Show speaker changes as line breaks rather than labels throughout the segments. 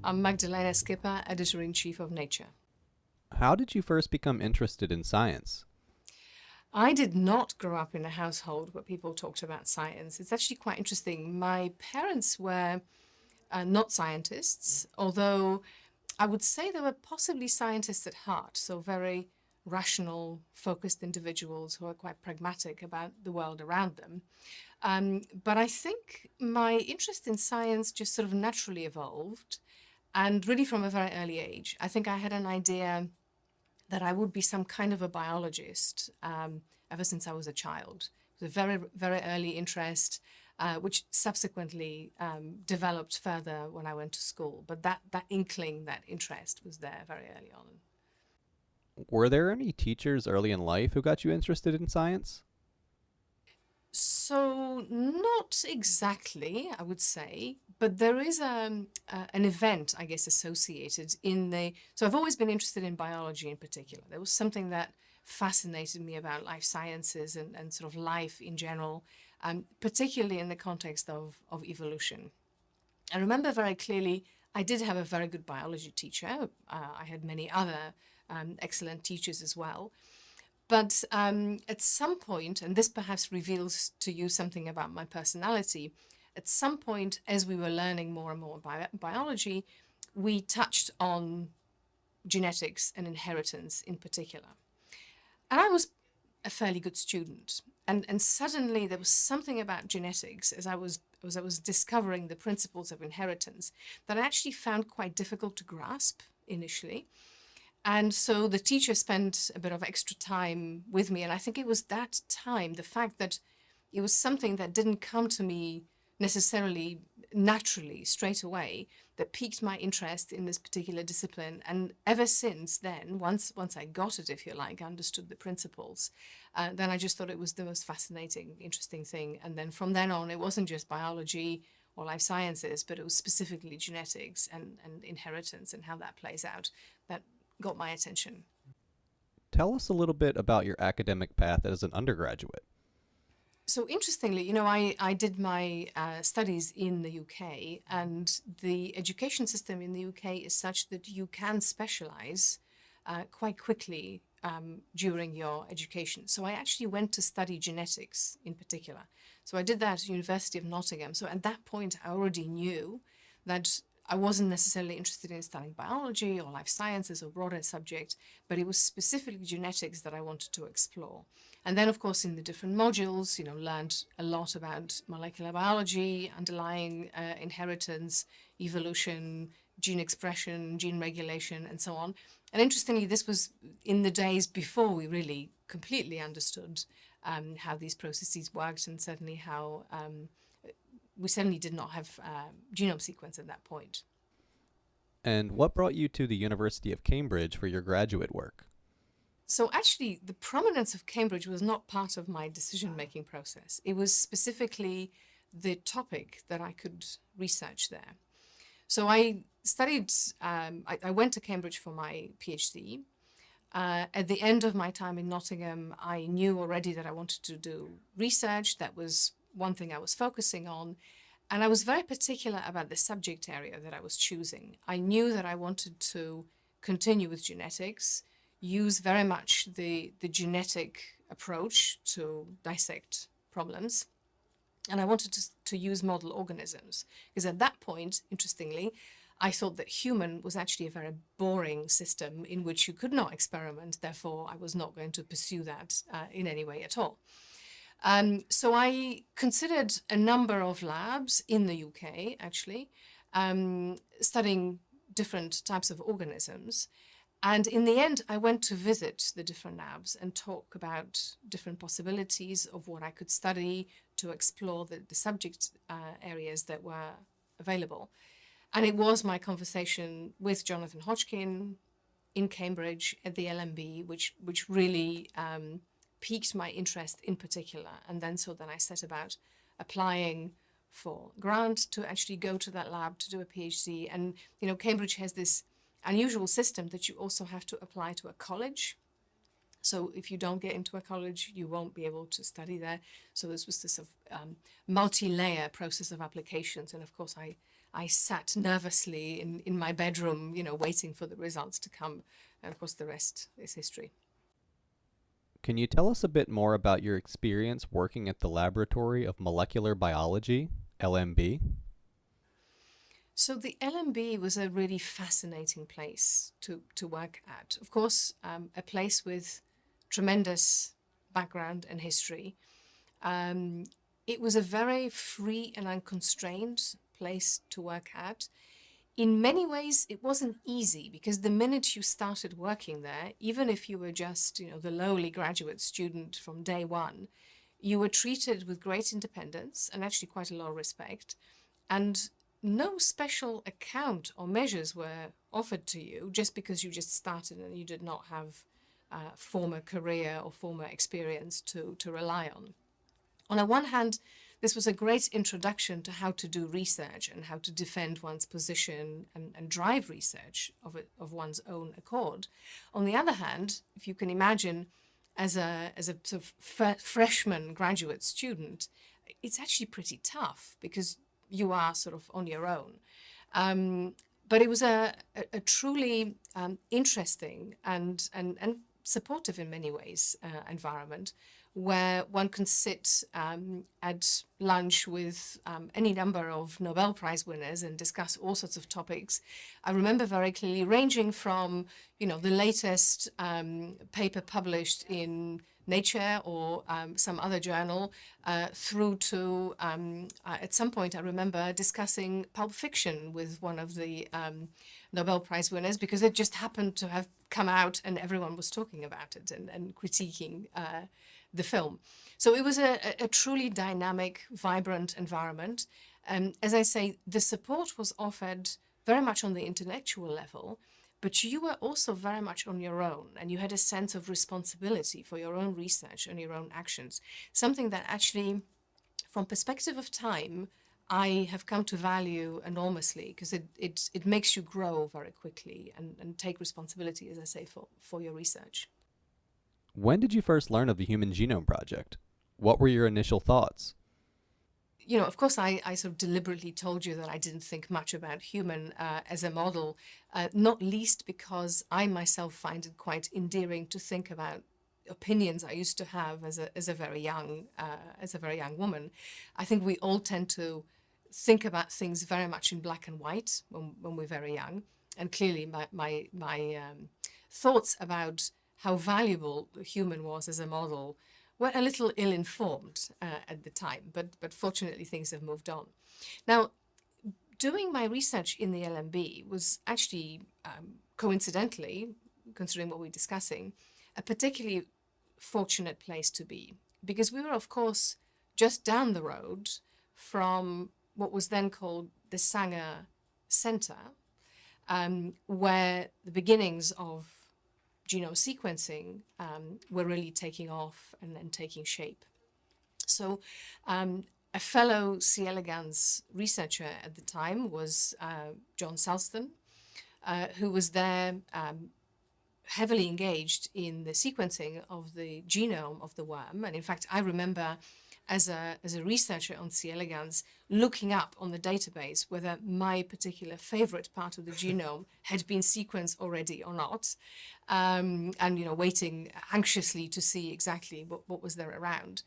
I'm Magdalena Skipper, Editor-in-Chief of Nature.
How did you first become interested in science?
I did not grow up in a household where people talked about science. It's actually quite interesting. My parents were not scientists, although I would say they were possibly scientists at heart, so very rational, focused individuals who are quite pragmatic about the world around them. But I think my interest in science just sort of naturally evolved, and really from a very early age. I think I had an idea that I would be some kind of a biologist ever since I was a child. It was a very, very early interest, which subsequently developed further when I went to school. But that inkling, that interest was there very early on.
Were there any teachers early in life who got you interested in science?
So not exactly, I would say, but there is an event, I guess, associated in the... So I've always been interested in biology in particular. There was something that fascinated me about life sciences and sort of life in general, particularly in the context of evolution. I remember very clearly, I did have a very good biology teacher. I had many other excellent teachers as well. But at some point, and this perhaps reveals to you something about my personality, at some point, as we were learning more and more about biology, we touched on genetics and inheritance in particular. And I was a fairly good student. And suddenly there was something about genetics as I was discovering the principles of inheritance that I actually found quite difficult to grasp initially. And so the teacher spent a bit of extra time with me. And I think it was that time, the fact that it was something that didn't come to me necessarily naturally straight away, that piqued my interest in this particular discipline. And ever since then, once I got it, if you like, understood the principles, then I just thought it was the most fascinating, interesting thing. And then from then on, it wasn't just biology or life sciences, but it was specifically genetics and inheritance and how that plays out that got my attention.
Tell us a little bit about your academic path as an undergraduate.
So interestingly, I did my studies in the UK, and the education system in the UK is such that you can specialize quite quickly during your education. So I actually went to study genetics in particular. So I did that at the University of Nottingham. So at that point, I already knew that I wasn't necessarily interested in studying biology or life sciences or broader subject, but it was specifically genetics that I wanted to explore. And then, of course, in the different modules, learned a lot about molecular biology, underlying inheritance, evolution, gene expression, gene regulation, and so on. And interestingly, this was in the days before we really completely understood how these processes worked, and certainly how we certainly did not have genome sequence at that point.
And what brought you to the University of Cambridge for your graduate work?
So actually, the prominence of Cambridge was not part of my decision-making process. It was specifically the topic that I could research there. So I studied, I went to Cambridge for my PhD. At the end of my time in Nottingham, I knew already that I wanted to do research. That was one thing I was focusing on. And I was very particular about the subject area that I was choosing. I knew that I wanted to continue with genetics, use very much the genetic approach to dissect problems. And I wanted to use model organisms, because at that point, interestingly, I thought that human was actually a very boring system in which you could not experiment. Therefore, I was not going to pursue that in any way at all. So I considered a number of labs in the UK, actually, studying different types of organisms. And in the end, I went to visit the different labs and talk about different possibilities of what I could study to explore the subject areas that were available. And it was my conversation with Jonathan Hodgkin in Cambridge at the LMB, which really piqued my interest in particular. And then I set about applying for grant to actually go to that lab to do a PhD. And, Cambridge has this unusual system that you also have to apply to a college. So if you don't get into a college, you won't be able to study there. So this was this multi-layer process of applications. And of course, I sat nervously in my bedroom, waiting for the results to come. And of course, the rest is history.
Can you tell us a bit more about your experience working at the Laboratory of Molecular Biology, LMB?
So the LMB was a really fascinating place to work at. Of course, a place with tremendous background and history. It was a very free and unconstrained place to work at. In many ways, it wasn't easy because the minute you started working there, even if you were just, the lowly graduate student from day one, you were treated with great independence and actually quite a lot of respect. And no special account or measures were offered to you just because you just started and you did not have former career or former experience to rely on. On the one hand, this was a great introduction to how to do research and how to defend one's position and drive research of one's own accord. On the other hand, if you can imagine, as a sort of freshman graduate student, it's actually pretty tough because you are sort of on your own. But it was a truly interesting and supportive in many ways environment where one can sit at lunch with any number of Nobel Prize winners and discuss all sorts of topics. I remember very clearly, ranging from, the latest paper published in Nature or some other journal, through to, at some point, I remember discussing Pulp Fiction with one of the Nobel Prize winners because it just happened to have come out and everyone was talking about it and critiquing the film. So it was a truly dynamic, vibrant environment. As I say, the support was offered very much on the intellectual level, but you were also very much on your own and you had a sense of responsibility for your own research and your own actions, something that actually, from perspective of time, I have come to value enormously because it makes you grow very quickly and take responsibility, as I say, for your research.
When did you first learn of the Human Genome Project? What were your initial thoughts?
Of course, I sort of deliberately told you that I didn't think much about human as a model, not least because I myself find it quite endearing to think about opinions I used to have as a very young woman. I think we all tend to think about things very much in black and white when we're very young, and clearly my thoughts about how valuable the human was as a model were a little ill-informed at the time, but fortunately things have moved on. Now, doing my research in the LMB was actually, coincidentally, considering what we're discussing, a particularly fortunate place to be, because we were, of course, just down the road from what was then called the Sanger Center, where the beginnings of genome sequencing were really taking off and taking shape. So a fellow C. elegans researcher at the time was John Sulston, who was there heavily engaged in the sequencing of the genome of the worm. And in fact, I remember as a researcher on C. elegans looking up on the database whether my particular favorite part of the genome had been sequenced already or not, and waiting anxiously to see exactly what was there around.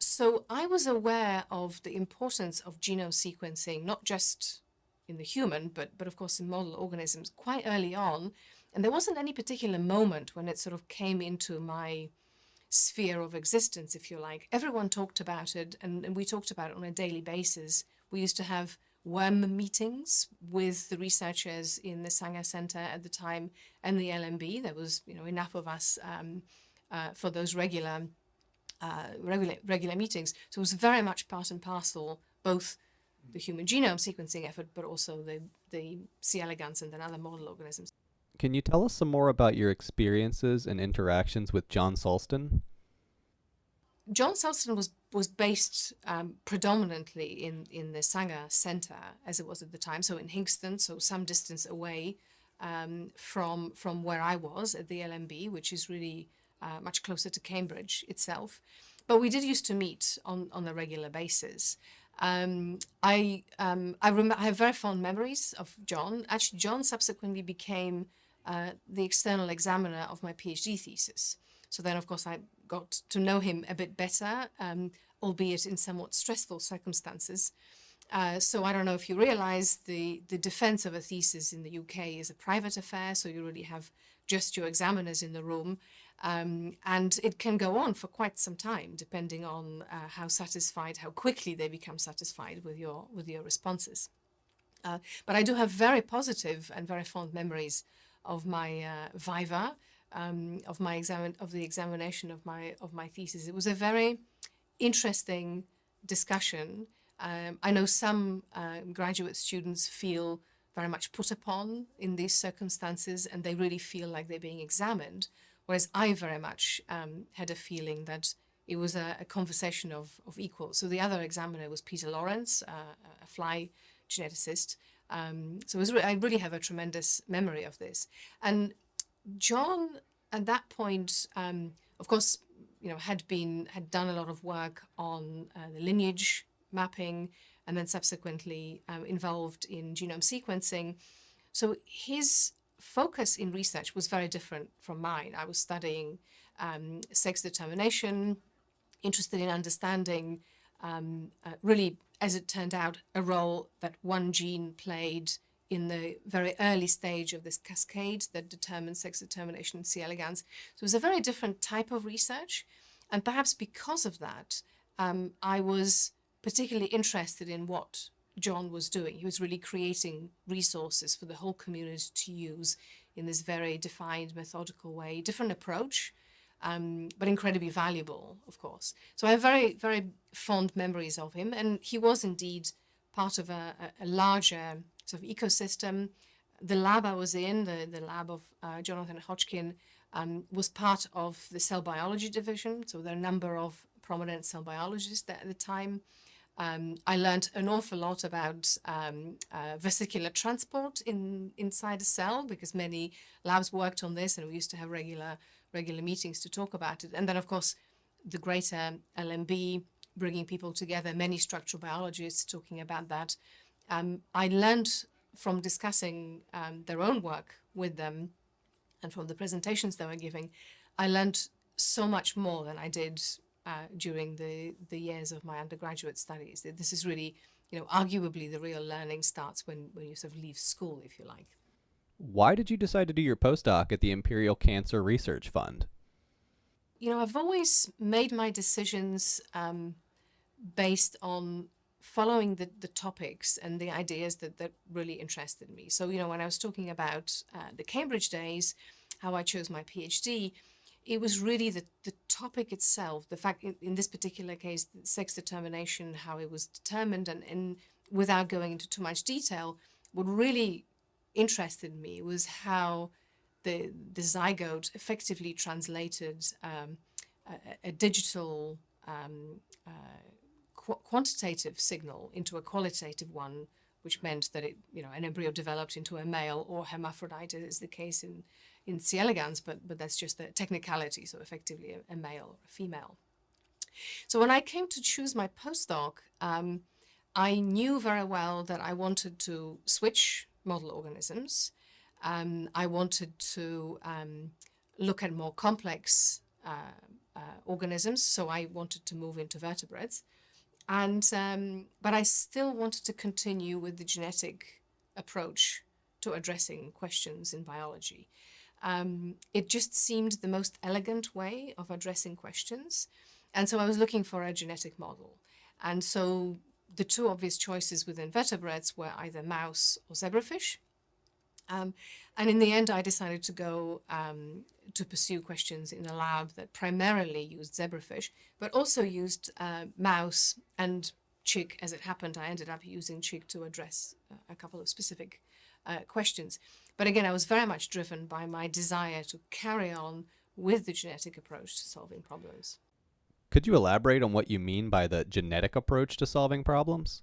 So I was aware of the importance of genome sequencing, not just in the human, but of course in model organisms quite early on. And there wasn't any particular moment when it sort of came into my sphere of existence, if you like. Everyone talked about it, and we talked about it on a daily basis. We used to have worm meetings with the researchers in the Sanger Center at the time and the LMB. There was enough of us for those regular meetings. So it was very much part and parcel, both the human genome sequencing effort, but also the C. elegans and then other model organisms.
Can you tell us some more about your experiences and interactions with John Sulston?
John Sulston was based predominantly in the Sanger Center, as it was at the time, so in Hinxton, so some distance away from where I was at the LMB, which is really much closer to Cambridge itself. But we did used to meet on a regular basis. I have very fond memories of John. Actually, John subsequently became the external examiner of my PhD thesis. So then, of course, I got to know him a bit better, albeit in somewhat stressful circumstances. So I don't know if you realize the defense of a thesis in the UK is a private affair, so you really have just your examiners in the room. And it can go on for quite some time, depending on how quickly they become satisfied with your responses. But I do have very positive and very fond memories of my viva, of the examination of my thesis. It was a very interesting discussion. I know some graduate students feel very much put upon in these circumstances, and they really feel like they're being examined, whereas I very much had a feeling that it was a conversation of equals. So the other examiner was Peter Lawrence, a fly geneticist. So I really have a tremendous memory of this. And John, at that point, of course, had done a lot of work on the lineage mapping, and then subsequently involved in genome sequencing. So his focus in research was very different from mine. I was studying sex determination, interested in understanding, really, as it turned out, a role that one gene played in the very early stage of this cascade that determines sex determination in C. elegans. So it was a very different type of research. And perhaps because of that, I was particularly interested in what John was doing. He was really creating resources for the whole community to use in this very defined, methodical way, different approach, but incredibly valuable, of course. So I have very, very fond memories of him. And he was indeed part of a larger sort of ecosystem. The lab I was in, the lab of Jonathan Hodgkin, was part of the cell biology division. So there are a number of prominent cell biologists there at the time. I learned an awful lot about vesicular transport inside a cell, because many labs worked on this, and we used to have regular meetings to talk about it. And then, of course, the greater LMB, bringing people together, many structural biologists talking about that. I learned from discussing their own work with them, and from the presentations they were giving, I learned so much more than I did during the years of my undergraduate studies. This is really, arguably the real learning starts when you sort of leave school, if you like.
Why did you decide to do your postdoc at the Imperial Cancer Research Fund?
I've always made my decisions based on following the topics and the ideas that really interested me. So, when I was talking about the Cambridge days, how I chose my PhD, it was really the topic itself, the fact in this particular case, sex determination, how it was determined, and without going into too much detail, what really interested me was how the zygote effectively translated a digital quantitative signal into a qualitative one, which meant that an embryo developed into a male or hermaphrodite, as is the case in C. elegans, but that's just the technicality, so effectively a male or a female. So when I came to choose my postdoc, I knew very well that I wanted to switch model organisms. I wanted to look at more complex organisms, so I wanted to move into vertebrates. But I still wanted to continue with the genetic approach to addressing questions in biology. It just seemed the most elegant way of addressing questions. And so I was looking for a genetic model. And so the two obvious choices within vertebrates were either mouse or zebrafish. And in the end, I decided to go to pursue questions in a lab that primarily used zebrafish, but also used mouse and chick. As it happened, I ended up using chick to address a couple of specific questions. But again, I was very much driven by my desire to carry on with the genetic approach to solving problems.
Could you elaborate on what you mean by the genetic approach to solving problems?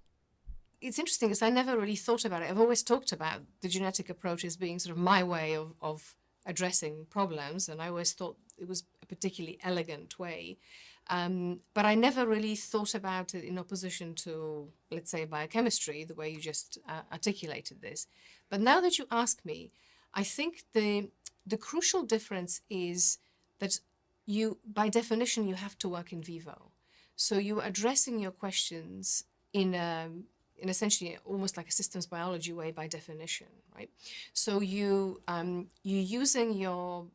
It's interesting because I never really thought about it. I've always talked about the genetic approach as being sort of my way of addressing problems, and I always thought it was a particularly elegant way. But I never really thought about it in opposition to, let's say, biochemistry, the way you just articulated this. But now that you ask me, I think the crucial difference is that you, by definition, you have to work in vivo. So you're addressing your questions in essentially almost like a systems biology way by definition, right? So you're using your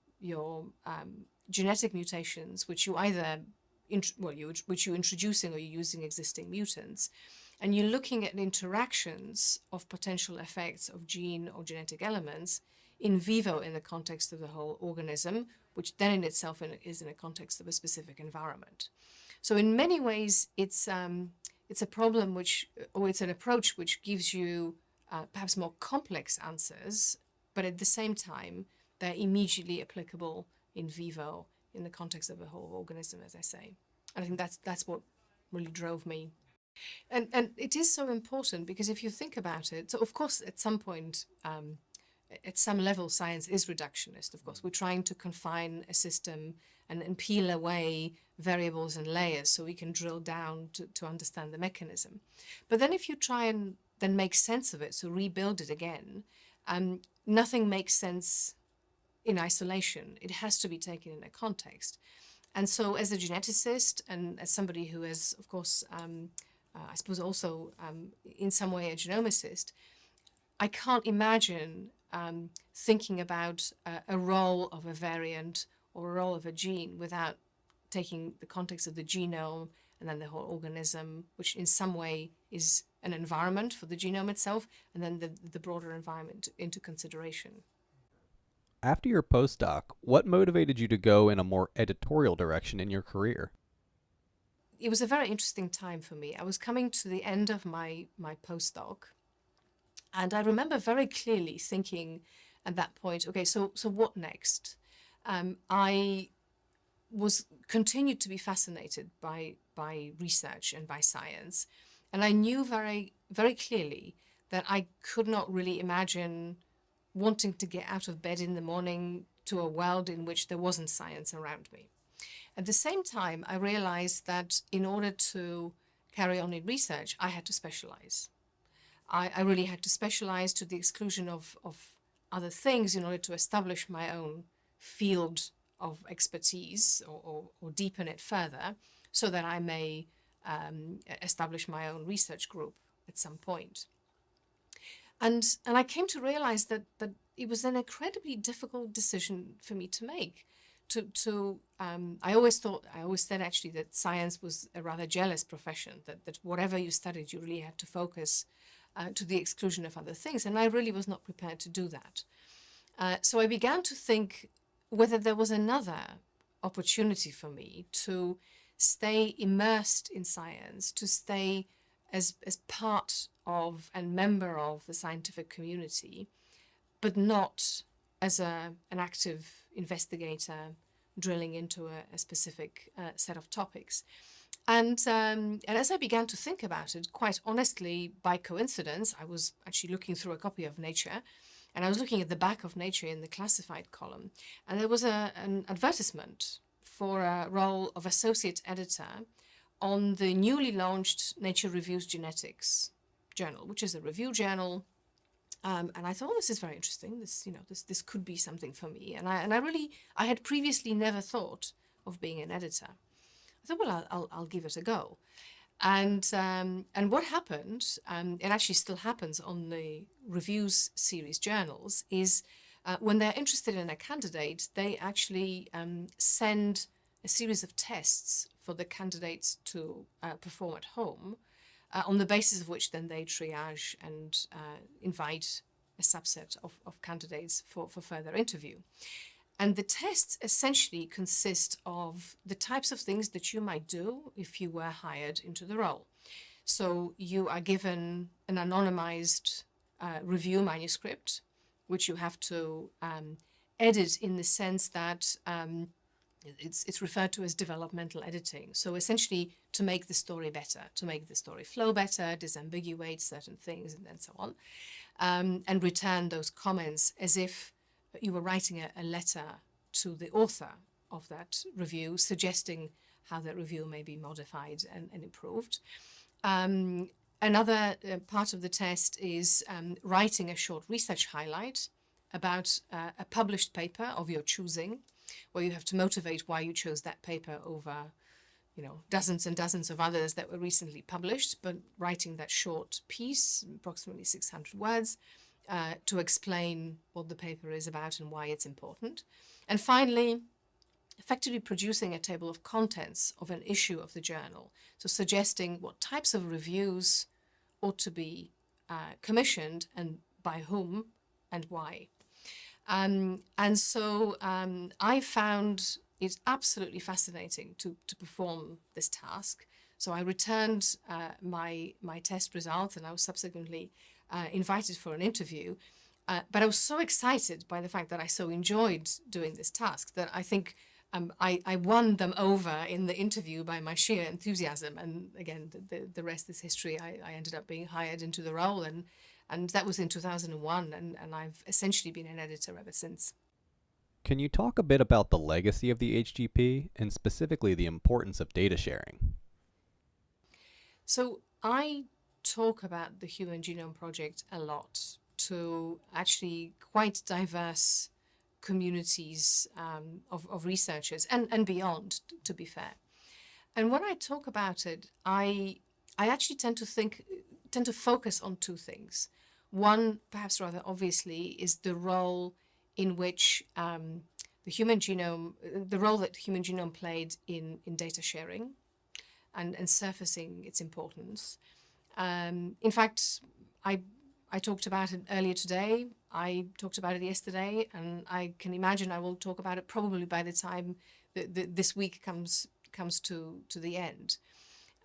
genetic mutations, which you either which you're introducing or you're using existing mutants, and you're looking at interactions of potential effects of gene or genetic elements in vivo in the context of the whole organism, which then in itself is in a context of a specific environment. So in many ways, it's a problem or it's an approach which gives you perhaps more complex answers, but at the same time, they're immediately applicable in vivo in the context of a whole organism, as I say. And I think that's what really drove me. And it is so important because if you think about it, so of course, at some point, at some level, science is reductionist. Of course, we're trying to confine a system and peel away variables and layers so we can drill down to understand the mechanism. But then if you try and then make sense of it, so rebuild it again, nothing makes sense in isolation. It has to be taken in a context. And so as a geneticist and as somebody who is, of course, I suppose also in some way a genomicist, I can't imagine thinking about a role of a variant or a role of a gene without taking the context of the genome and then the whole organism, which in some way is an environment for the genome itself, and then the broader environment into consideration.
After your postdoc, what motivated you to go in a more editorial direction in your career?
It was a very interesting time for me. I was coming to the end of my postdoc, and I remember very clearly thinking at that point, okay, so what next? I was continued to be fascinated by research and by science, and I knew very, very clearly that I could not really imagine wanting to get out of bed in the morning to a world in which there wasn't science around me. At the same time, I realized that in order to carry on in research, I had to specialize. I really had to specialize to the exclusion of other things in order to establish my own field of expertise or deepen it further so that I may establish my own research group at some point. And I came to realize that it was an incredibly difficult decision for me to make. I always said actually that science was a rather jealous profession, that whatever you studied, you really had to focus to the exclusion of other things. And I really was not prepared to do that. So I began to think whether there was another opportunity for me to stay immersed in science, to stay as part of and member of the scientific community, but not as an active investigator drilling into a specific set of topics. And as I began to think about it, quite honestly, by coincidence, I was actually looking through a copy of Nature, and I was looking at the back of Nature in the classified column, and there was an advertisement for a role of associate editor on the newly launched Nature Reviews Genetics journal, which is a review journal. And I thought, oh, this is very interesting. This could be something for me. And I had previously never thought of being an editor. I thought, well, I'll give it a go. And what happened, it actually still happens on the reviews series journals, is when they're interested in a candidate, they actually send a series of tests for the candidates to perform at home, on the basis of which then they triage and invite a subset of candidates for further interview. And the tests essentially consist of the types of things that you might do if you were hired into the role. So you are given an anonymized review manuscript, which you have to edit in the sense that it's referred to as developmental editing. So essentially to make the story better, to make the story flow better, disambiguate certain things, and then so on, and return those comments as if you were writing a letter to the author of that review, suggesting how that review may be modified and improved. Another part of the test is writing a short research highlight about a published paper of your choosing, where you have to motivate why you chose that paper over, dozens and dozens of others that were recently published, but writing that short piece, approximately 600 words, to explain what the paper is about and why it's important. And finally, effectively producing a table of contents of an issue of the journal, so suggesting what types of reviews ought to be commissioned and by whom and why. And so I found it absolutely fascinating to perform this task. So I returned my test results, and I was subsequently invited for an interview. But I was so excited by the fact that I so enjoyed doing this task that I think I won them over in the interview by my sheer enthusiasm. And again, the rest is history. I ended up being hired into the role, and that was in 2001, and I've essentially been an editor ever since.
Can you talk a bit about the legacy of the HGP and specifically the importance of data sharing?
So I talk about the Human Genome Project a lot to actually quite diverse communities of researchers and beyond, to be fair. And when I talk about it, I actually tend to focus on two things. One, perhaps rather obviously, is the role in which the role that the human genome played in data sharing and surfacing its importance. In fact, I talked about it earlier today. I talked about it yesterday, and I can imagine I will talk about it probably by the time this week comes to the end.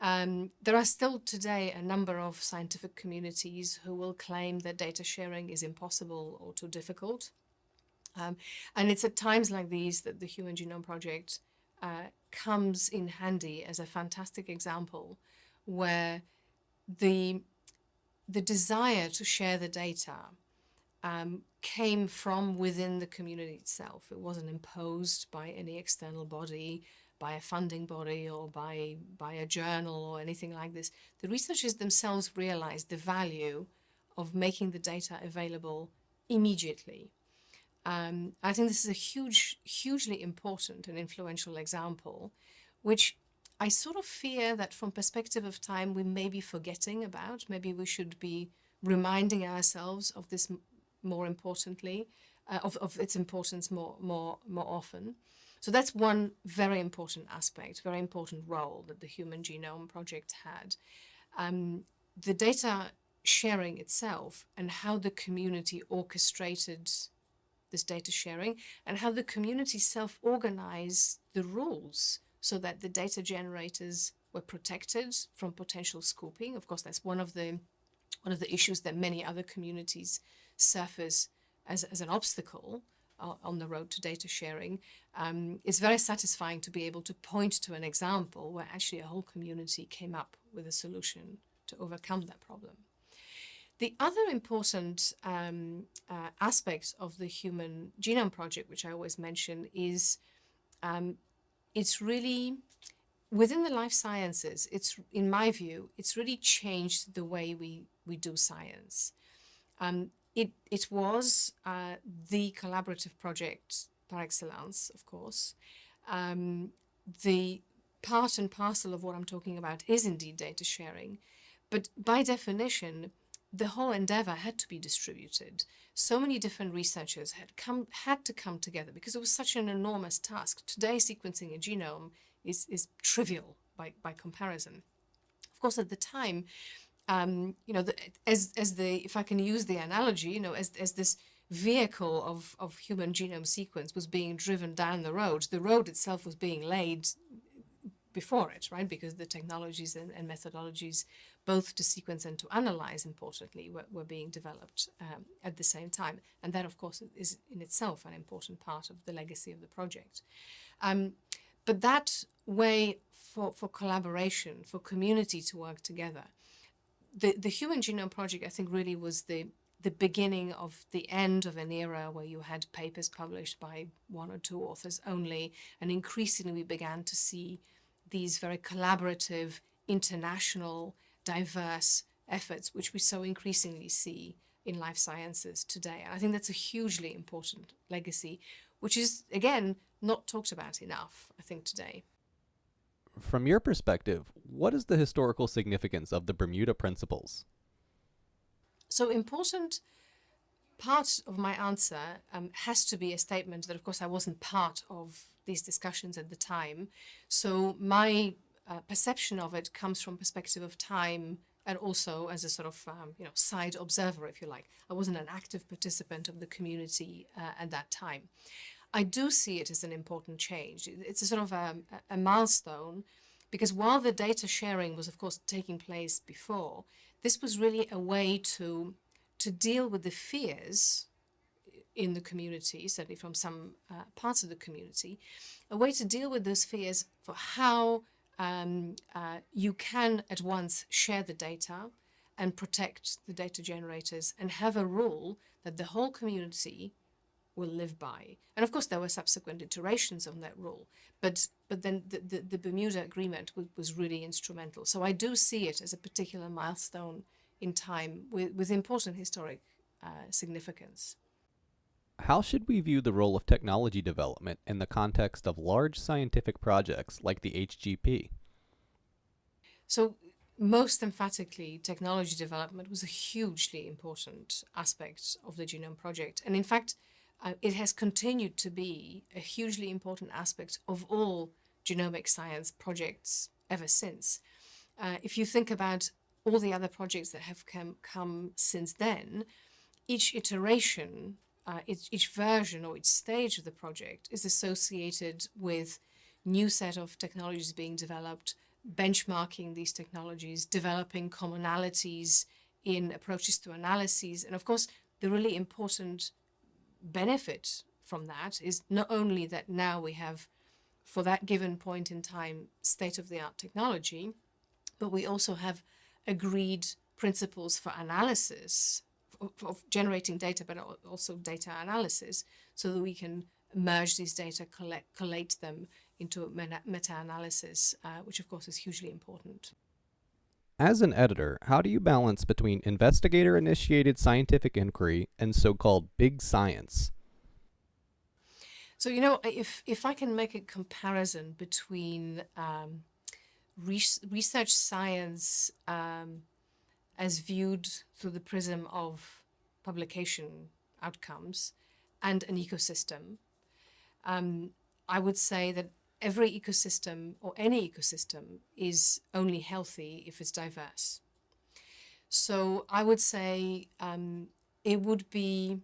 There are still today a number of scientific communities who will claim that data sharing is impossible or too difficult. And it's at times like these that the Human Genome Project comes in handy as a fantastic example where the desire to share the data came from within the community itself. It wasn't imposed by any external body, by a funding body, or by a journal or anything like this. The researchers themselves realized the value of making the data available immediately. I think this is a hugely important and influential example, which I sort of fear that from perspective of time we may be forgetting about. Maybe we should be reminding ourselves of this more importantly, of its importance more often. So that's one very important aspect, very important role that the Human Genome Project had. The data sharing itself and how the community orchestrated this data sharing and how the community self-organized the rules so that the data generators were protected from potential scooping. Of course, that's one of the issues that many other communities surface as an obstacle on the road to data sharing. It's very satisfying to be able to point to an example where actually a whole community came up with a solution to overcome that problem. The other important aspect of the Human Genome Project, which I always mention, is it's really, within the life sciences, in my view, it's really changed the way we do science. It was the collaborative project par excellence, of course. The part and parcel of what I'm talking about is indeed data sharing, but by definition, the whole endeavor had to be distributed. So many different researchers had to come together because it was such an enormous task. Today, sequencing a genome is trivial by comparison. Of course, at the time, if I can use the analogy, as this vehicle of human genome sequence was being driven down the road itself was being laid before it, right? Because the technologies and methodologies, both to sequence and to analyze, importantly, were being developed at the same time. And that, of course, is in itself an important part of the legacy of the project. But that way for collaboration, for community to work together, the Human Genome Project, I think, really was the beginning of the end of an era where you had papers published by one or two authors only, and increasingly we began to see these very collaborative, international, diverse efforts, which we so increasingly see in life sciences today. And I think that's a hugely important legacy, which is, again, not talked about enough, I think, today.
From your perspective, what is the historical significance of the Bermuda Principles?
So important part of my answer has to be a statement that, of course, I wasn't part of these discussions at the time. So my perception of it comes from perspective of time and also as a sort of side observer, if you like. I wasn't an active participant of the community at that time. I do see it as an important change. It's a sort of a milestone, because while the data sharing was, of course, taking place before, this was really a way to deal with the fears in the community, certainly from some parts of the community, a way to deal with those fears for how you can at once share the data and protect the data generators and have a rule that the whole community will live by. And of course, there were subsequent iterations on that rule, but then the Bermuda Agreement was really instrumental. So I do see it as a particular milestone in time with important historic significance.
How should we view the role of technology development in the context of large scientific projects like the HGP?
So most emphatically, technology development was a hugely important aspect of the Genome Project. And in fact, it has continued to be a hugely important aspect of all genomic science projects ever since. If you think about all the other projects that have come since then, each iteration, each version or each stage of the project is associated with new set of technologies being developed, benchmarking these technologies, developing commonalities in approaches to analyses. And of course, the really important benefit from that is not only that now we have, for that given point in time, state-of-the-art technology, but we also have agreed principles for analysis, of generating data, but also data analysis, so that we can merge these data, collate them into meta-analysis, which of course is hugely important.
As an editor, how do you balance between investigator-initiated scientific inquiry and so-called big science?
So, if I can make a comparison between research science as viewed through the prism of publication outcomes and an ecosystem, I would say that every ecosystem or any ecosystem is only healthy if it's diverse. So I would say it would be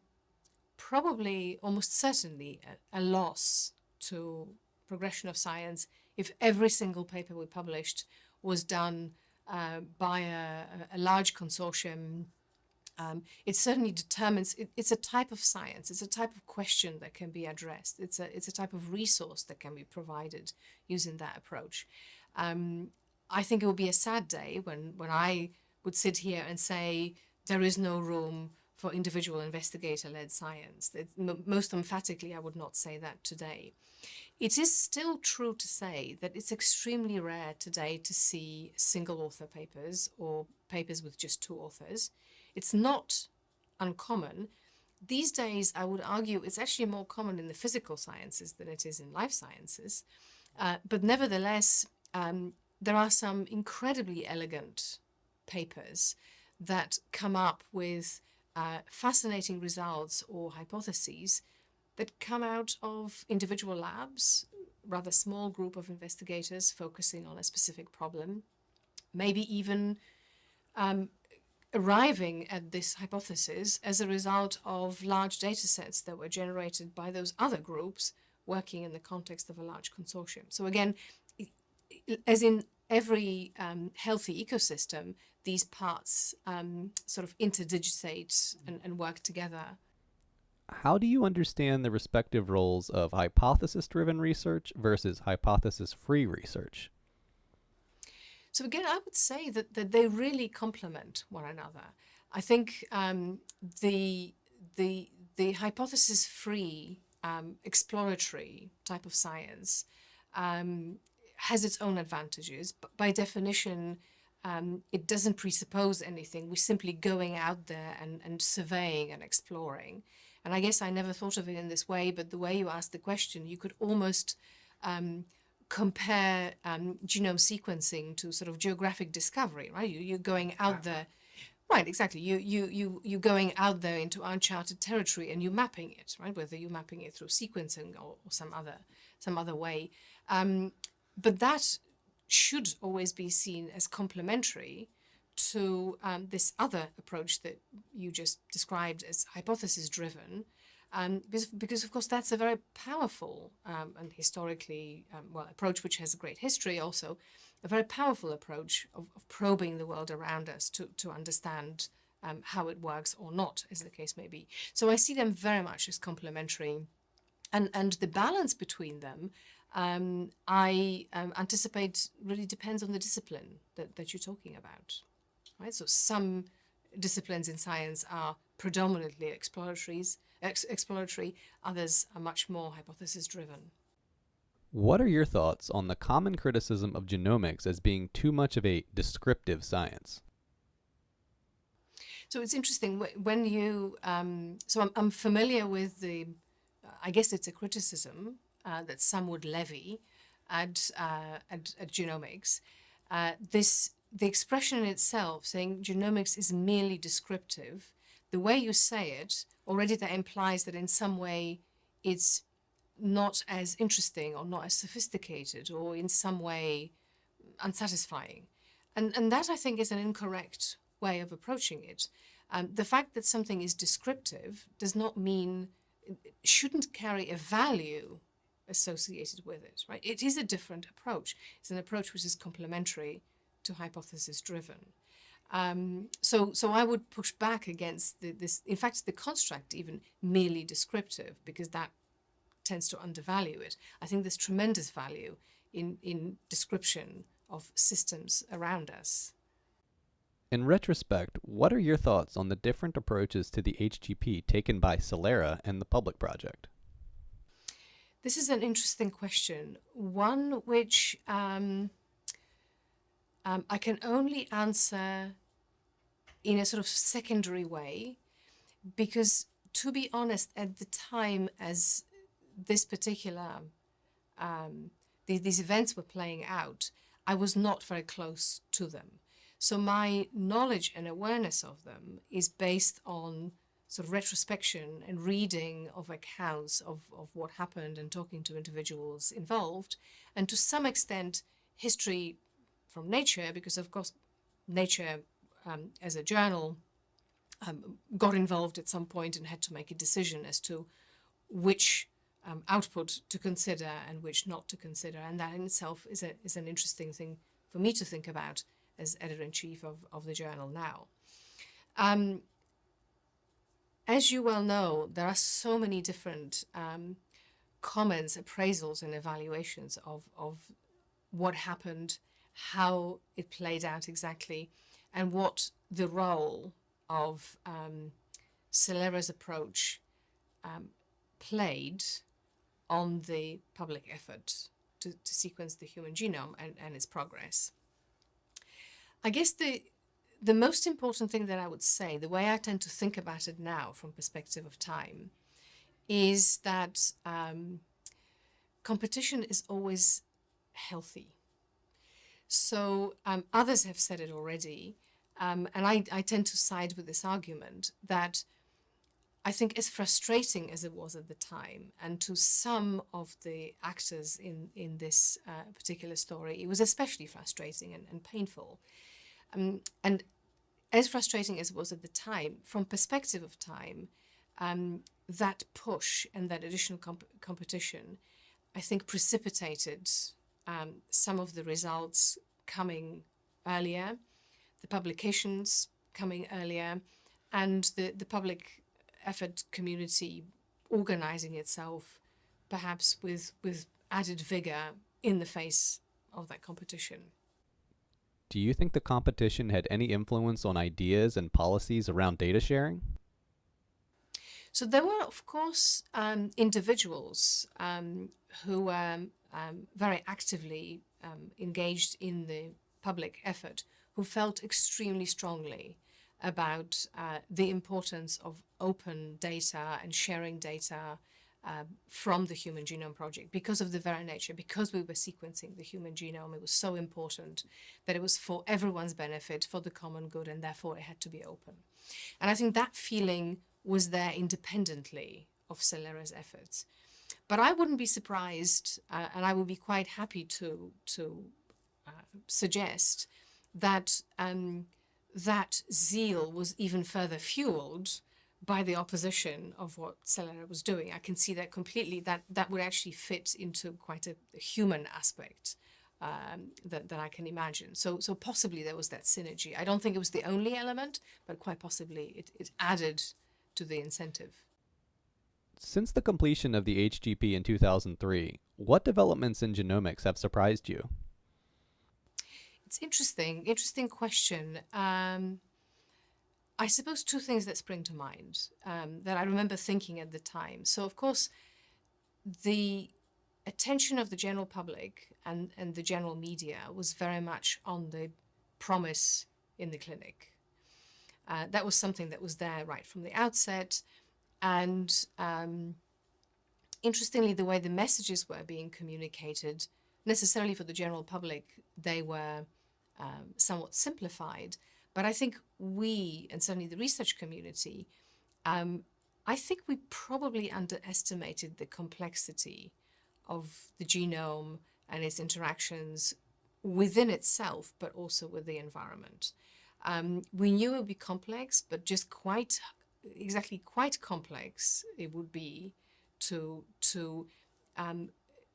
probably almost certainly a loss to progression of science if every single paper we published was done by a large consortium. It certainly determines, it's a type of science, it's a type of question that can be addressed, it's a type of resource that can be provided using that approach. I think it would be a sad day when I would sit here and say there is no room for individual investigator-led science. Most emphatically, I would not say that today. It is still true to say that it's extremely rare today to see single author papers or papers with just two authors. It's not uncommon. These days, I would argue it's actually more common in the physical sciences than it is in life sciences. But nevertheless, there are some incredibly elegant papers that come up with fascinating results or hypotheses that come out of individual labs, rather small group of investigators focusing on a specific problem, maybe even arriving at this hypothesis as a result of large data sets that were generated by those other groups working in the context of a large consortium. So again, as in every healthy ecosystem, these parts sort of interdigitate and work together.
How do you understand the respective roles of hypothesis-driven research versus hypothesis-free research?
So again, I would say that they really complement one another. I think the hypothesis-free exploratory type of science has its own advantages, but by definition, it doesn't presuppose anything. We're simply going out there and surveying and exploring. And I guess I never thought of it in this way, but the way you asked the question, you could almost compare genome sequencing to sort of geographic discovery, right? You're going out there. Right, exactly. You're going out there into uncharted territory and you're mapping it, right? Whether you're mapping it through sequencing or some other way. But that should always be seen as complementary to this other approach that you just described as hypothesis-driven, because of course that's a very powerful and historically approach which has a great history also, a very powerful approach of probing the world around us to understand how it works or not, as the case may be. So I see them very much as complementary, and the balance between them, I anticipate, really depends on the discipline that you're talking about. Right? So some disciplines in science are predominantly exploratory, others are much more hypothesis-driven.
What are your thoughts on the common criticism of genomics as being too much of a descriptive science?
So it's interesting when you, so I'm familiar with I guess it's a criticism that some would levy at genomics. The expression in itself, saying genomics is merely descriptive, the way you say it, already that implies that in some way it's not as interesting or not as sophisticated or in some way unsatisfying. And that, I think, is an incorrect way of approaching it. The fact that something is descriptive does not mean, shouldn't carry a value associated with it, right? It is a different approach. It's an approach which is complementary to hypothesis-driven. So I would push back against this, in fact, the construct even merely descriptive, because that tends to undervalue it. I think there's tremendous value in description of systems around us.
In retrospect, what are your thoughts on the different approaches to the HGP taken by Celera and the Public Project?
This is an interesting question, one which I can only answer in a sort of secondary way, because to be honest, at the time as this particular, these events were playing out, I was not very close to them. So my knowledge and awareness of them is based on sort of retrospection and reading of accounts of what happened and talking to individuals involved, and to some extent history from Nature, because of course Nature as a journal got involved at some point and had to make a decision as to which output to consider and which not to consider, and that in itself is an interesting thing for me to think about as editor-in-chief of the journal now. As you well know, there are so many different comments, appraisals, and evaluations of what happened, how it played out exactly, and what the role of Celera's approach played on the public effort to sequence the human genome and its progress. I guess the most important thing that I would say, the way I tend to think about it now from perspective of time, is that competition is always healthy. So others have said it already, and I tend to side with this argument that I think as frustrating as it was at the time, and to some of the actors in this particular story, it was especially frustrating and painful. And as frustrating as it was at the time, from perspective of time, that push and that additional competition, I think, precipitated some of the results coming earlier, the publications coming earlier, and the public effort community organizing itself perhaps with added vigor in the face of that competition.
Do you think the competition had any influence on ideas and policies around data sharing?
So there were, of course, individuals who were very actively engaged in the public effort who felt extremely strongly about the importance of open data and sharing data from the Human Genome Project because of the very nature, because we were sequencing the human genome. It was so important that it was for everyone's benefit, for the common good, and therefore it had to be open. And I think that feeling was there independently of Celera's efforts. But I wouldn't be surprised, and I would be quite happy to suggest that that zeal was even further fueled by the opposition of what Celera was doing. I can see that completely, that would actually fit into quite a human aspect that I can imagine. So possibly there was that synergy. I don't think it was the only element, but quite possibly it added to the incentive.
Since the completion of the HGP in 2003, what developments in genomics have surprised you?
It's interesting question. I suppose two things that spring to mind that I remember thinking at the time. So, of course, the attention of the general public and the general media was very much on the promise in the clinic. That was something that was there right from the outset. And interestingly, the way the messages were being communicated, necessarily for the general public, they were somewhat simplified. But I think we, and certainly the research community, I think we probably underestimated the complexity of the genome and its interactions within itself, but also with the environment. We knew it would be complex, but just quite complex it would be to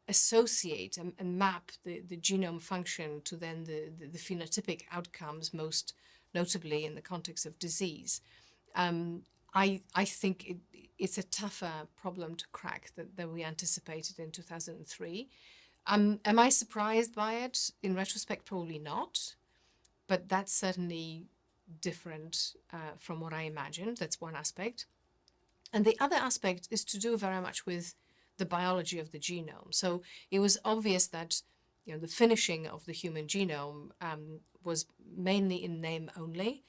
associate and map the genome function to then the phenotypic outcomes, most notably in the context of disease. I think it's a tougher problem to crack than we anticipated in 2003. Am I surprised by it? In retrospect, probably not, but that's certainly different from what I imagined. That's one aspect. And the other aspect is to do very much with the biology of the genome. So it was obvious that the finishing of the human genome was mainly in name only,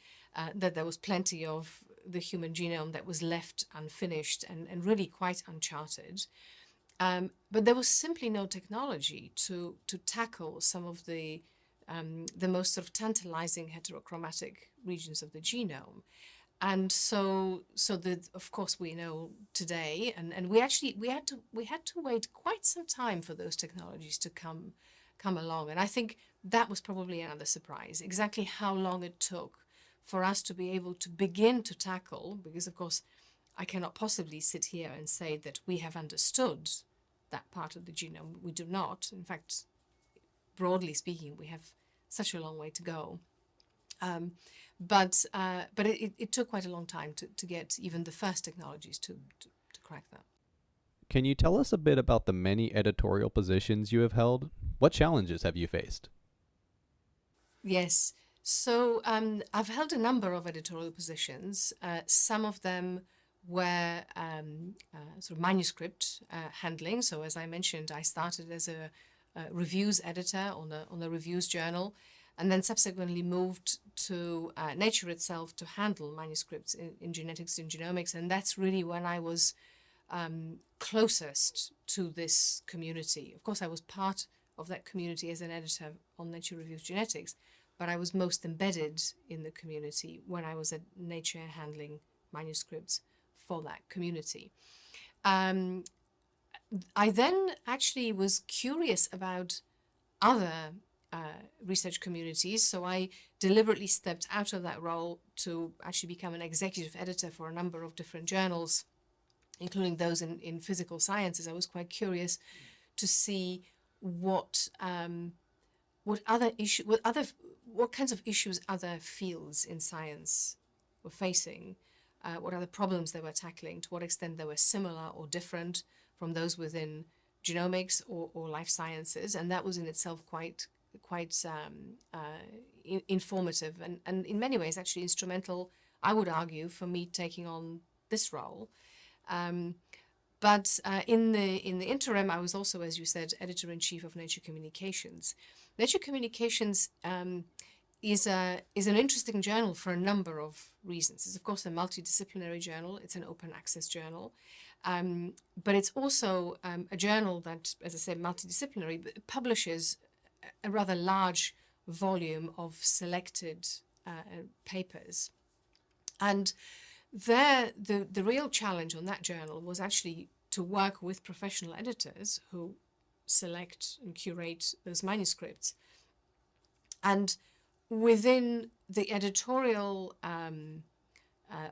that there was plenty of the human genome that was left unfinished and really quite uncharted. But there was simply no technology to tackle some of the most sort of tantalizing heterochromatic regions of the genome. And so that, of course, we know today, and we had to wait quite some time for those technologies to come along. And I think that was probably another surprise, exactly how long it took for us to be able to begin to tackle, because of course I cannot possibly sit here and say that we have understood that part of the genome. We do not. In fact, broadly speaking, we have such a long way to go. But it took quite a long time to get even the first technologies to crack that.
Can you tell us a bit about the many editorial positions you have held? What challenges have you faced?
Yes. So I've held a number of editorial positions. Some of them were sort of manuscript handling. So as I mentioned, I started as a reviews editor on a reviews journal, and then subsequently moved to Nature itself to handle manuscripts in genetics and genomics. And that's really when I was closest to this community. Of course, I was part of that community as an editor on Nature Reviews Genetics, but I was most embedded in the community when I was at Nature handling manuscripts for that community. I then actually was curious about other research communities, so I deliberately stepped out of that role to actually become an executive editor for a number of different journals, including those in physical sciences. I was quite curious to see what kinds of issues other fields in science were facing, what other problems they were tackling, to what extent they were similar or different from those within genomics or life sciences. And that was in itself quite informative and in many ways actually instrumental, I would argue, for me taking on this role. But in the interim, I was also, as you said, editor-in-chief of Nature Communications. Nature Communications is an interesting journal for a number of reasons. It's, of course, a multidisciplinary journal. It's an open access journal. But it's also a journal that, as I said, multidisciplinary, but publishes a rather large volume of selected papers. And there, the real challenge on that journal was actually to work with professional editors who select and curate those manuscripts. And within the editorial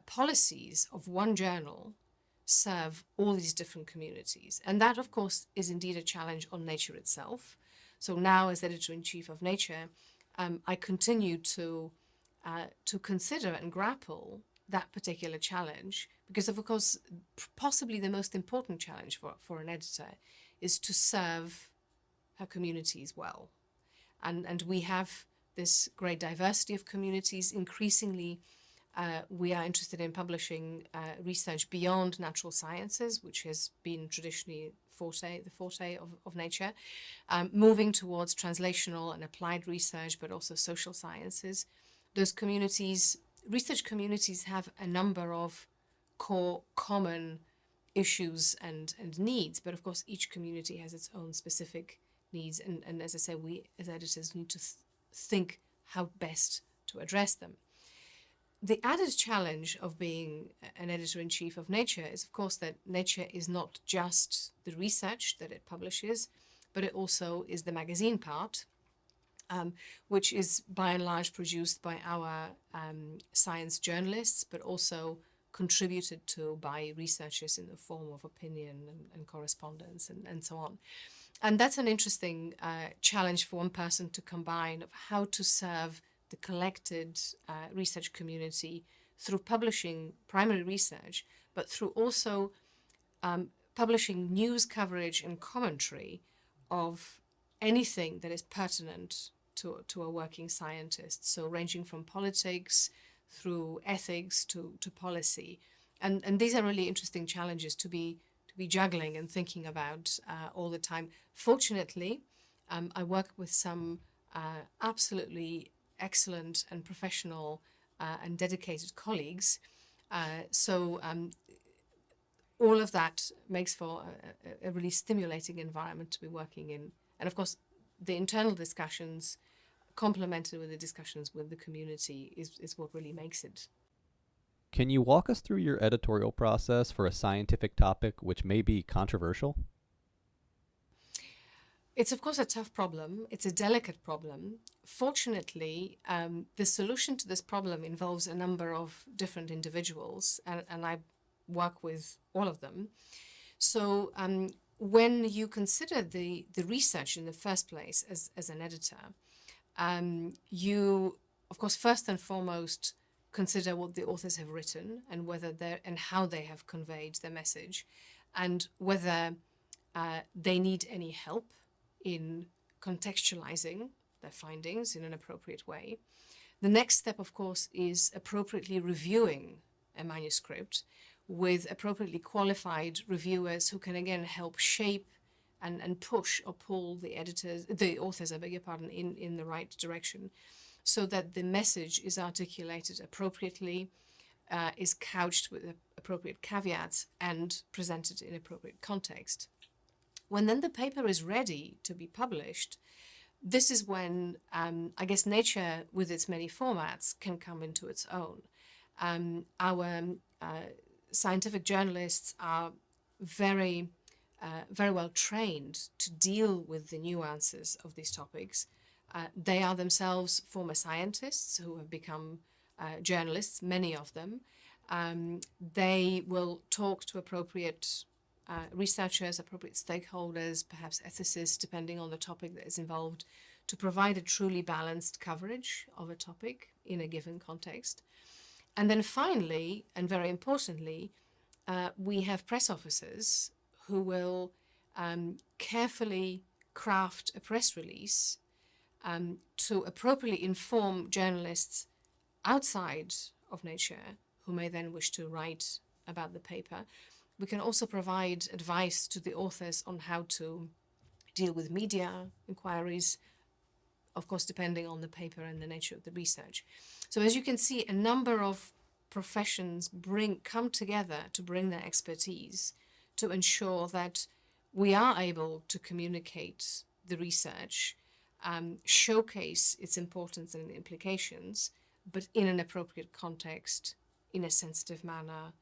policies of one journal serve all these different communities. And that, of course, is indeed a challenge on Nature itself. So now, as editor-in-chief of Nature, I continue to consider and grapple that particular challenge, because of course, possibly the most important challenge for an editor is to serve her communities well. And we have this great diversity of communities. Increasingly, we are interested in publishing research beyond natural sciences, which has been traditionally the forte of Nature, moving towards translational and applied research, but also social sciences. Those communities, research communities, have a number of core common issues and needs, but of course each community has its own specific needs, and as I say, we as editors need to think how best to address them. The added challenge of being an editor-in-chief of Nature is, of course, that Nature is not just the research that it publishes, but it also is the magazine part, which is by and large produced by our science journalists, but also contributed to by researchers in the form of opinion and correspondence and so on. And that's an interesting challenge for one person to combine, of how to serve the collected research community through publishing primary research, but through also publishing news coverage and commentary of anything that is pertinent to a working scientist. So ranging from politics through ethics to policy. And these are really interesting challenges to be juggling and thinking about all the time. Fortunately, I work with some absolutely excellent and professional and dedicated colleagues. So all of that makes for a really stimulating environment to be working in. And of course, the internal discussions complemented with the discussions with the community is what really makes it.
Can you walk us through your editorial process for a scientific topic which may be controversial?
It's, of course, a tough problem. It's a delicate problem. Fortunately, the solution to this problem involves a number of different individuals, and I work with all of them. So when you consider the research in the first place as an editor, you, of course, first and foremost, consider what the authors have written and whether and how they have conveyed their message, and whether they need any help in contextualizing their findings in an appropriate way. The next step, of course, is appropriately reviewing a manuscript with appropriately qualified reviewers who can again help shape and push or pull the authors, in the right direction, so that the message is articulated appropriately, is couched with appropriate caveats, and presented in appropriate context. When then the paper is ready to be published, this is when, I guess, Nature, with its many formats, can come into its own. Our scientific journalists are very well trained to deal with the nuances of these topics. They are themselves former scientists who have become journalists, many of them. They will talk to appropriate researchers, appropriate stakeholders, perhaps ethicists, depending on the topic that is involved, to provide a truly balanced coverage of a topic in a given context. And then finally, and very importantly, we have press officers who will carefully craft a press release to appropriately inform journalists outside of Nature who may then wish to write about the paper, We can also provide advice to the authors on how to deal with media inquiries, of course, depending on the paper and the nature of the research. So as you can see, a number of professions come together to bring their expertise to ensure that we are able to communicate the research, showcase its importance and implications, but in an appropriate context, in a sensitive manner,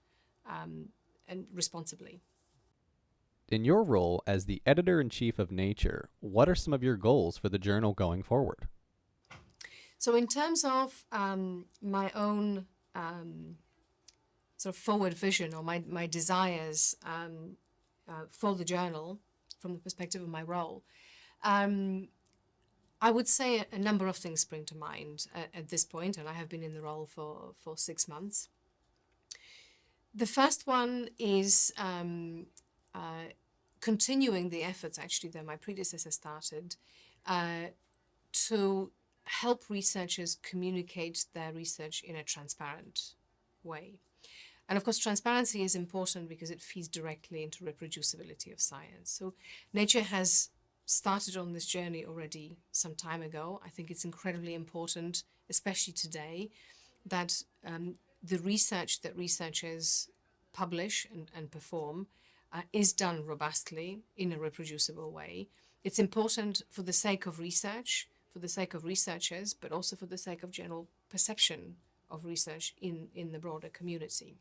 and responsibly.
In your role as the editor-in-chief of Nature, what are some of your goals for the journal going forward?
So in terms of my own sort of forward vision, or my desires for the journal from the perspective of my role, I would say a number of things spring to mind at this point, and I have been in the role for 6 months. The first one is continuing the efforts actually that my predecessor started to help researchers communicate their research in a transparent way. And of course, transparency is important because it feeds directly into reproducibility of science. So Nature has started on this journey already some time ago. I think it's incredibly important, especially today, that the research that researchers publish and perform is done robustly in a reproducible way. It's important for the sake of research, for the sake of researchers, but also for the sake of general perception of research in the broader community.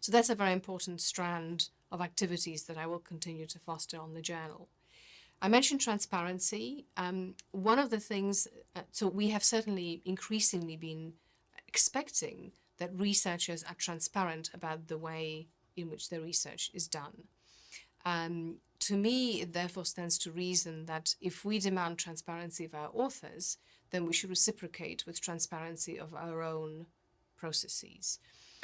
So that's a very important strand of activities that I will continue to foster on the journal. I mentioned transparency. One of the things, so we have certainly increasingly been expecting that researchers are transparent about the way in which their research is done. To me, it therefore stands to reason that if we demand transparency of our authors, then we should reciprocate with transparency of our own processes.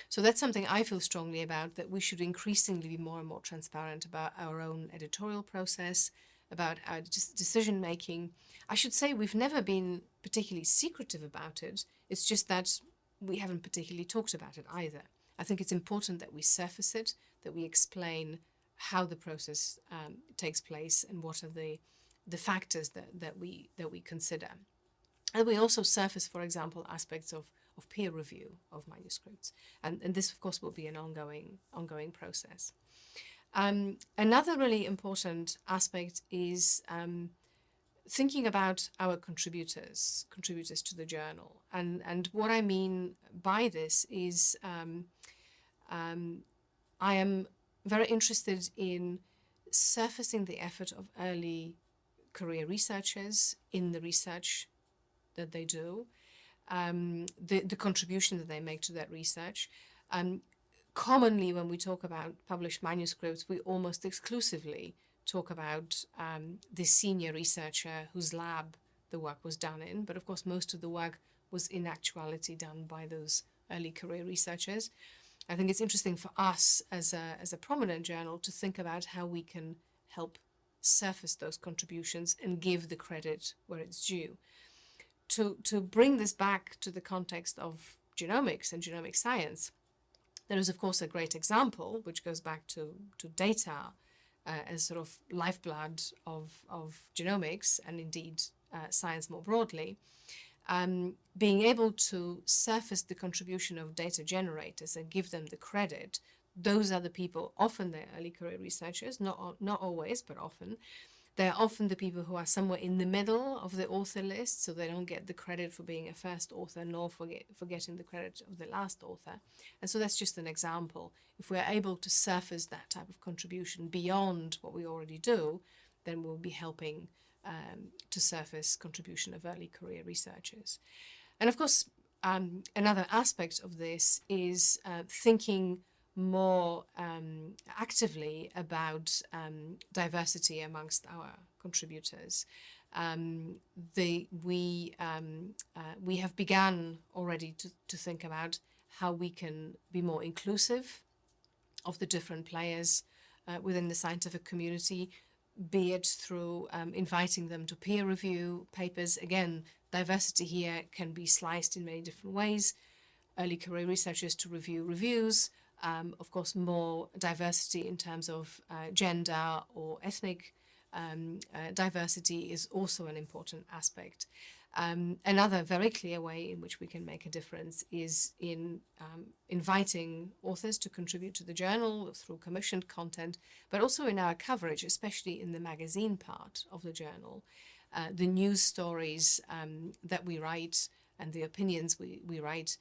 So that's something I feel strongly about, that we should increasingly be more and more transparent about our own editorial process, about our decision making. I should say we've never been particularly secretive about it. It's just that we haven't particularly talked about it either. I think it's important that we surface it, that we explain how the process takes place and what are the factors that we consider. And we also surface, for example, aspects of peer review of manuscripts. And this, of course, will be an ongoing process. Another really important aspect is thinking about our contributors to the journal. And what I mean by this is I am very interested in surfacing the effort of early career researchers in the research that they do, the contribution that they make to that research. Commonly, when we talk about published manuscripts, we almost exclusively talk about the senior researcher whose lab the work was done in. But of course, most of the work was in actuality done by those early career researchers. I think it's interesting for us as a prominent journal to think about how we can help surface those contributions and give the credit where it's due. To bring this back to the context of genomics and genomic science, there is, of course, a great example, which goes back to data as sort of lifeblood of genomics and indeed science more broadly. Being able to surface the contribution of data generators and give them the credit, those are the people, often they're early career researchers, not always, but often. They're often the people who are somewhere in the middle of the author list, so they don't get the credit for being a first author, nor for getting the credit of the last author. And so that's just an example. If we're able to surface that type of contribution beyond what we already do, then we'll be helping to surface contribution of early career researchers. And of course, another aspect of this is thinking more actively about diversity amongst our contributors. We have begun already to think about how we can be more inclusive of the different players within the scientific community, be it through inviting them to peer review papers. Again, diversity here can be sliced in many different ways. Early career researchers to review reviews, Of course, more diversity in terms of gender or ethnic diversity is also an important aspect. Another very clear way in which we can make a difference is in inviting authors to contribute to the journal through commissioned content, but also in our coverage, especially in the magazine part of the journal. The news stories that we write and the opinions we write,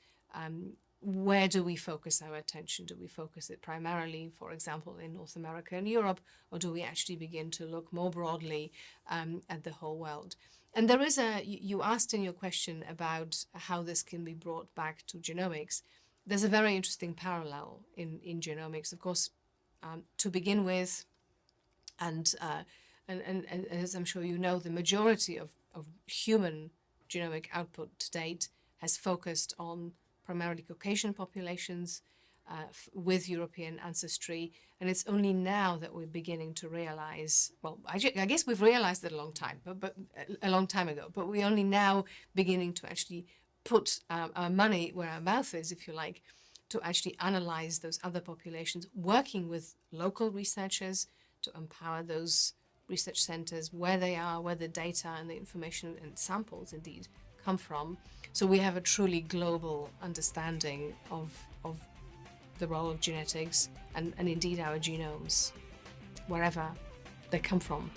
where do we focus our attention? Do we focus it primarily, for example, in North America and Europe, or do we actually begin to look more broadly at the whole world? And there is you asked in your question about how this can be brought back to genomics. There's a very interesting parallel in genomics, of course, to begin with, and as I'm sure you know, the majority of human genomic output to date has focused on primarily Caucasian populations with European ancestry. And it's only now that we're beginning to realize, well, I guess we've realized it a long time, but a long time ago, but we're only now beginning to actually put our money where our mouth is, if you like, to actually analyze those other populations, working with local researchers to empower those research centers where they are, where the data and the information and samples indeed come from. So we have a truly global understanding of the role of genetics and indeed our genomes, wherever they come from.